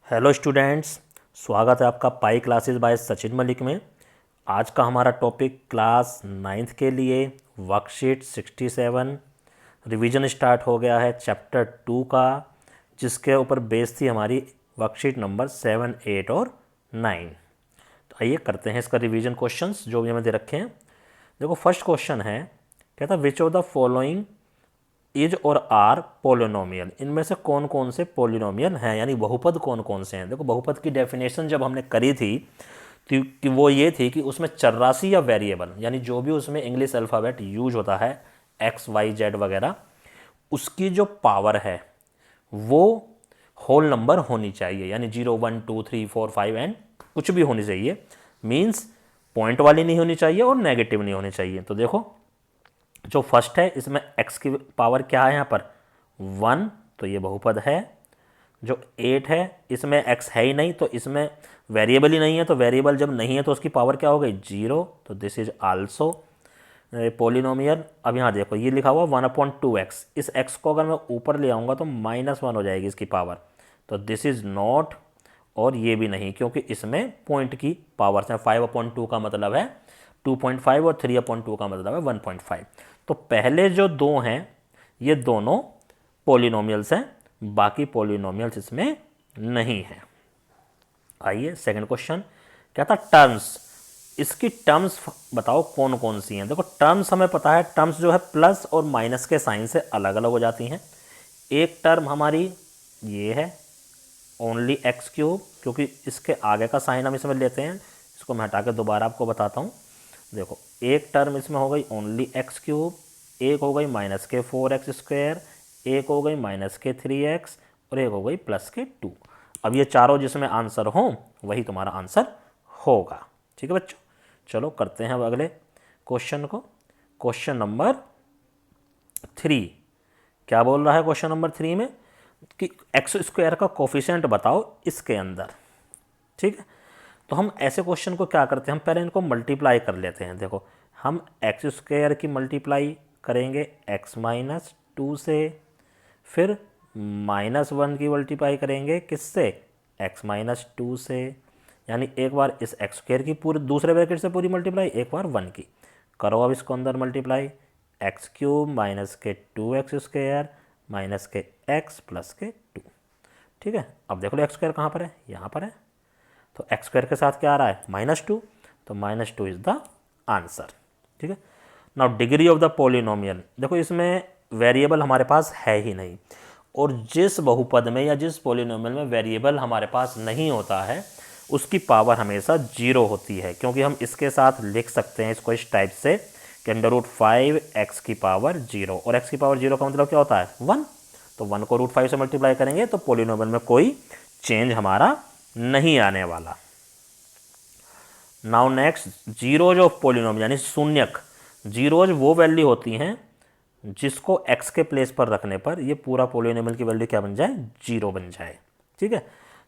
Hello students, स्वागत है आपका pi classes bye Sachin Malik में। आज का हमारा टॉपिक क्लास 9th के लिए वर्कशीट 67 रिवीजन स्टार्ट हो गया है चैप्टर 2 का, जिसके ऊपर बेस थी हमारी वर्कशीट नंबर 7, 8 और 9। तो आइए करते हैं इसका रिवीजन क्वेश्चंस जो भी हमें दे रखे हैं। देखो फर्स्ट क्वेश्चन है, कहता which of the following is और आर पोलिनोमियल, इनमें से कौन कौन से पोलिनोमियल हैं, यानी बहुपद कौन कौन से हैं। देखो बहुपद की डेफिनेशन जब हमने करी थी तो कि वो ये थी कि उसमें चरराशि या वेरिएबल, यानी जो भी उसमें इंग्लिश अल्फ़ाबेट यूज होता है एक्स वाई जेड वगैरह, उसकी जो पावर है वो होल नंबर होनी चाहिए, यानी 0 1 2 3 4 5 एंड कुछ भी होनी चाहिए। मीन्स पॉइंट वाली नहीं होनी चाहिए और नेगेटिव नहीं होनी चाहिए। तो देखो जो फर्स्ट है इसमें x की पावर क्या है यहाँ पर 1, तो ये बहुपद है। जो 8 है इसमें x है ही नहीं, तो इसमें वेरिएबल ही नहीं है, तो वेरिएबल जब नहीं है तो उसकी पावर क्या हो गई 0, तो दिस इज आल्सो पोलिनोमियल। अब यहाँ देखो ये लिखा हुआ 1/2x, इस x को अगर मैं ऊपर ले आऊँगा तो -1 हो जाएगी इसकी पावर, तो दिस इज़ नॉट, और ये भी नहीं क्योंकि इसमें पॉइंट की पावर है। 5/2 का मतलब है 2.5 और 3/2 का मतलब है 1.5। तो पहले जो दो हैं ये दोनों पोलिनोमियल्स हैं, बाकी पोलिनोमियल्स इसमें नहीं है। आइए सेकंड क्वेश्चन, क्या था टर्म्स, इसकी टर्म्स बताओ कौन कौन सी हैं। देखो टर्म्स हमें पता है, टर्म्स जो है प्लस और माइनस के साइन से अलग अलग हो जाती हैं। एक टर्म हमारी ये है ओनली एक्स क्यूब, क्योंकि इसके आगे का साइन हम इसमें लेते हैं, इसको मैं हटा के दोबारा आपको बताता हूँ। देखो एक टर्म इसमें हो गई ओनली एक्स क्यूब, एक हो गई -4x², एक हो गई -3x और एक हो गई +2। अब ये चारों जिसमें आंसर हो वही तुम्हारा आंसर होगा। ठीक है बच्चों, चलो करते हैं अब अगले क्वेश्चन को। क्वेश्चन नंबर 3 क्या बोल रहा है क्वेश्चन नंबर 3 में कि x² का कोफिशिएंट बताओ इसके अंदर। ठीक है, तो हम ऐसे क्वेश्चन को क्या करते हैं, हम पहले इनको मल्टीप्लाई कर लेते हैं। देखो हम x² की मल्टीप्लाई करेंगे x-2 से, फिर -1 की मल्टीप्लाई करेंगे किससे x-2 से, यानी एक बार इस x² की पूरी दूसरे ब्रैकेट से पूरी मल्टीप्लाई, एक बार 1 की करो। अब इसको अंदर मल्टीप्लाई x³ -2x² -x +2। ठीक है, अब देख लो x² कहाँ पर है, यहाँ पर है, तो x² के साथ क्या आ रहा है -2, तो -2 इज द आंसर। ठीक है, now degree of the polynomial, देखो इसमें वेरिएबल हमारे पास है ही नहीं, और जिस बहुपद में या जिस पोलिनोमियल में वेरिएबल हमारे पास नहीं होता है उसकी पावर हमेशा 0 होती है, क्योंकि हम इसके साथ लिख सकते हैं इसको इस टाइप से कि √5x की पावर 0, और x की पावर 0 का मतलब क्या होता है 1, तो 1 को √5 से मल्टीप्लाई करेंगे तो पोलिनोमियल में कोई चेंज हमारा नहीं आने वाला। Now next, zeros of polynomial यानी शून्यक, जीरोज वो वैल्यू होती हैं जिसको x के प्लेस पर रखने पर ये पूरा पोलिनोमियल की वैल्यू क्या बन जाए 0 बन जाए। ठीक है,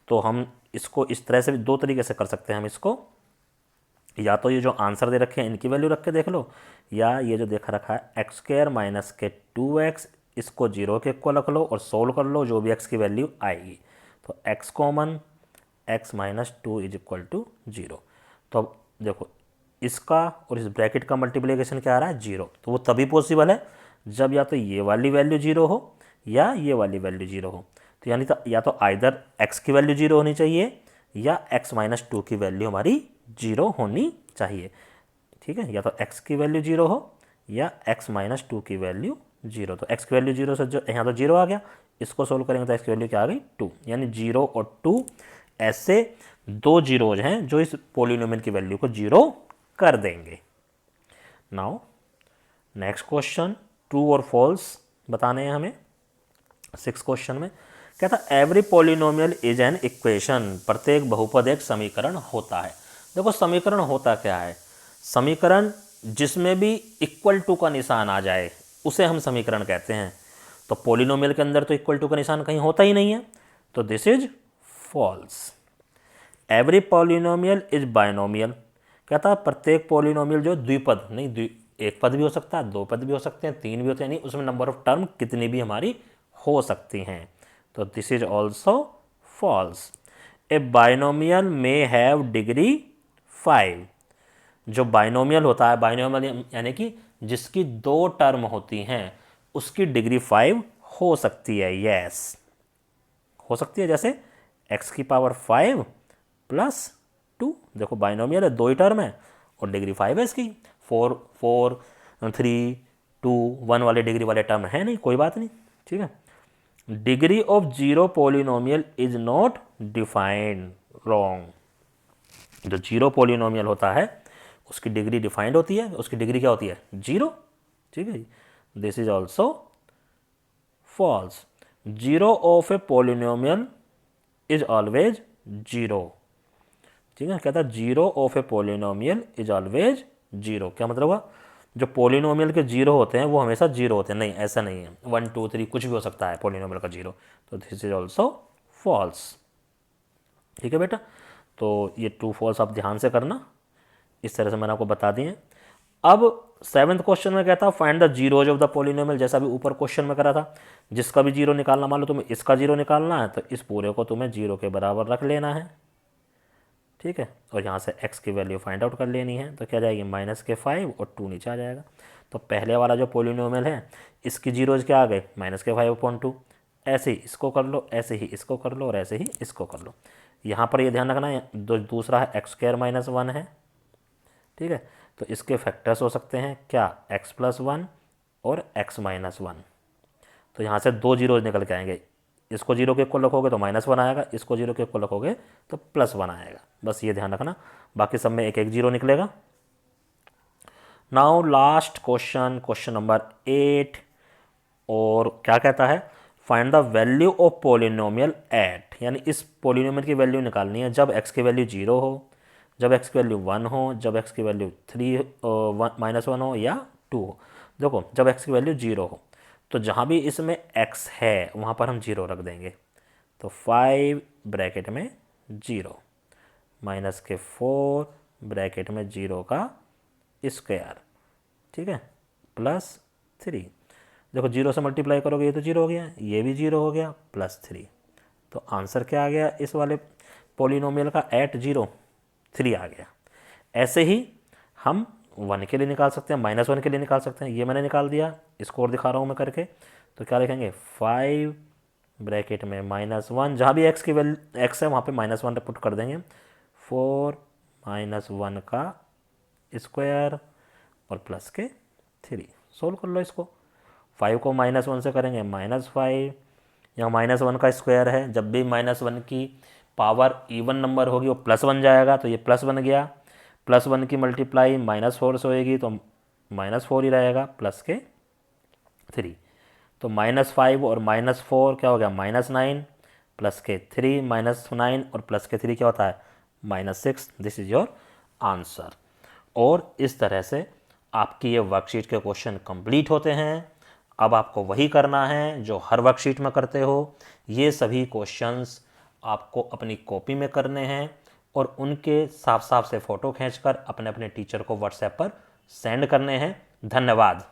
तो हम इसको इस तरह से भी दो तरीके से कर सकते हैं। हम इसको या तो ये जो आंसर दे रखे हैं इनकी वैल्यू रख के देख लो, या ये जो देखा रखा है x² - 2x, इसको 0 के इक्वल रख लो और सोल्व कर लो, जो भी x की वैल्यू आएगी। तो x कॉमन, x - 2 = 0। तो अब देखो इसका और इस ब्रैकेट का मल्टीप्लिकेशन क्या आ रहा है 0, तो वो तभी पॉसिबल है जब या तो ये वाली वैल्यू 0 हो या ये वाली वैल्यू 0 हो। तो यानी तो या तो आइदर x की वैल्यू 0 होनी चाहिए या x - 2 की वैल्यू हमारी 0 होनी चाहिए। ठीक है, या तो x की वैल्यू 0 हो या x - 2 की वैल्यू 0। तो x की वैल्यू 0 से जो यहाँ तो 0 आ गया, इसको सोल्व करेंगे तो x की वैल्यू क्या आ गई 2, यानी 0 और 2 ऐसे दो जीरोज हैं जो इस पोलिनोमियल की वैल्यू को 0 कर देंगे। नाउ नेक्स्ट क्वेश्चन, ट्रू और फॉल्स बताने हैं हमें। 6 क्वेश्चन में क्या था, every polynomial is an equation, प्रत्येक बहुपद एक समीकरण होता है। देखो समीकरण होता क्या है, समीकरण जिसमें भी इक्वल टू का निशान आ जाए उसे हम समीकरण कहते हैं। तो पोलिनोमियल के अंदर तो इक्वल टू का निशान कहीं होता ही नहीं है, तो this is false. Every polynomial is binomial, कहता है प्रत्येक पॉलिनोमियल जो द्विपद नहीं, एक पद भी हो सकता है, दो पद भी हो सकते हैं, तीन भी होते हैं, नहीं उसमें नंबर ऑफ टर्म कितनी भी हमारी हो सकती हैं, तो this is also false. A binomial may have degree 5। जो बाइनोमियल होता है, बाइनोमियल यानी कि जिसकी 2 टर्म होती हैं, उसकी डिग्री 5 हो सकती है। यस, हो सकती है। जैसे x की पावर 5 प्लस 2, देखो बाइनोमियल है, 2 ही टर्म है और डिग्री 5 है इसकी। 4 4 3 2 1 वाले डिग्री वाले टर्म है नहीं, कोई बात नहीं, ठीक है। Degree of zero polynomial is not defined, wrong. जो जीरो पोलिनोमियल होता है उसकी डिग्री डिफाइंड होती है, उसकी डिग्री क्या होती है? 0, ठीक है। This is also false. Zero of a polynomial is always 0, ठीक है। कहता है zero of a polynomial is always 0। क्या मतलब हुआ? जो पोलिनोमियल के 0 होते हैं वो हमेशा 0 होते हैं। नहीं, ऐसा नहीं है, 1 2 3 कुछ भी हो सकता है पोलिनोमियल का 0। तो दिस इज ऑल्सो फॉल्स, ठीक है बेटा। तो ये ट्रू फॉल्स आप ध्यान से करना, इस तरह से मैंने आपको बता दिए। अब 7th क्वेश्चन में कहता find the zeros of the polynomial, जैसा भी ऊपर क्वेश्चन में करा था। जिसका भी 0 निकालना, मान लो तुम्हें इसका 0 निकालना है तो इस पूरे को तुम्हें 0 के बराबर रख लेना है, ठीक है। और यहाँ से x की वैल्यू फाइंड आउट कर लेनी है। तो क्या जाएगी? -5 और 2 नीचे आ जाएगा। तो पहले वाला जो पोलिनोमियल है इसकी जीरोज क्या आ गए? -5/2। ऐसे ही इसको कर लो, ऐसे ही इसको कर लो और ऐसे ही इसको कर लो। यहाँ पर ये ध्यान रखना है, दूसरा है x² - 1 है, ठीक है। तो इसके फैक्टर्स हो सकते हैं क्या? x+1 और x - 1। तो यहाँ से 2 जीरोज निकल के आएंगे। इसको 0 के इक्वल रखोगे तो -1 आएगा, इसको 0 के इक्वल रखोगे तो +1 आएगा। बस ये ध्यान रखना, बाकी सब में एक एक 0 निकलेगा। Now last question, question number 8। और क्या कहता है? Find the value of polynomial at, यानी इस पोलिनोमियल की वैल्यू निकालनी है जब x की वैल्यू 0 हो, जब x की वैल्यू 1 हो, जब x की वैल्यू -1 हो या 2 हो। देखो, जब x की वैल्यू 0 हो तो जहाँ भी इसमें x है वहाँ पर हम 0 रख देंगे। तो 5 ब्रैकेट में 0 -4 ब्रैकेट में 0 का स्क्वायर, ठीक है, +3। देखो 0 से मल्टीप्लाई करोगे ये तो 0 हो गया, ये भी 0 हो गया, +3। तो आंसर क्या आ गया इस वाले पोलिनोमियल का? एट 0 3 आ गया। ऐसे ही हम 1 के लिए निकाल सकते हैं, -1 के लिए निकाल सकते हैं। ये मैंने निकाल दिया, इसको और दिखा रहा हूँ मैं करके। तो क्या लिखेंगे? 5 ब्रैकेट में -1, जहाँ भी x की वैल्यू x है वहाँ पे -1 पुट कर देंगे। 4 -1 का स्क्वायर और प्लस के 3। सोल्व कर लो इसको। 5 को -1 से करेंगे -5, यहाँ -1 का स्क्वायर है, जब भी -1 की पावर इवन नंबर होगी वो +1 जाएगा, तो ये प्लस बन गया। +1 की मल्टीप्लाई -4 से होएगी तो -4 ही रहेगा, प्लस के 3। तो -5 और -4 क्या हो गया? -9, प्लस के 3, -9 और प्लस के 3 क्या होता है? -6। This is your answer. और इस तरह से आपकी ये वर्कशीट के क्वेश्चन कंप्लीट होते हैं। अब आपको वही करना है जो हर वर्कशीट में करते हो। ये सभी क्वेश्चंस आपको अपनी कॉपी में करने हैं और उनके साफ साफ से फ़ोटो खींचकर अपने अपने टीचर को व्हाट्सएप पर सेंड करने हैं। धन्यवाद।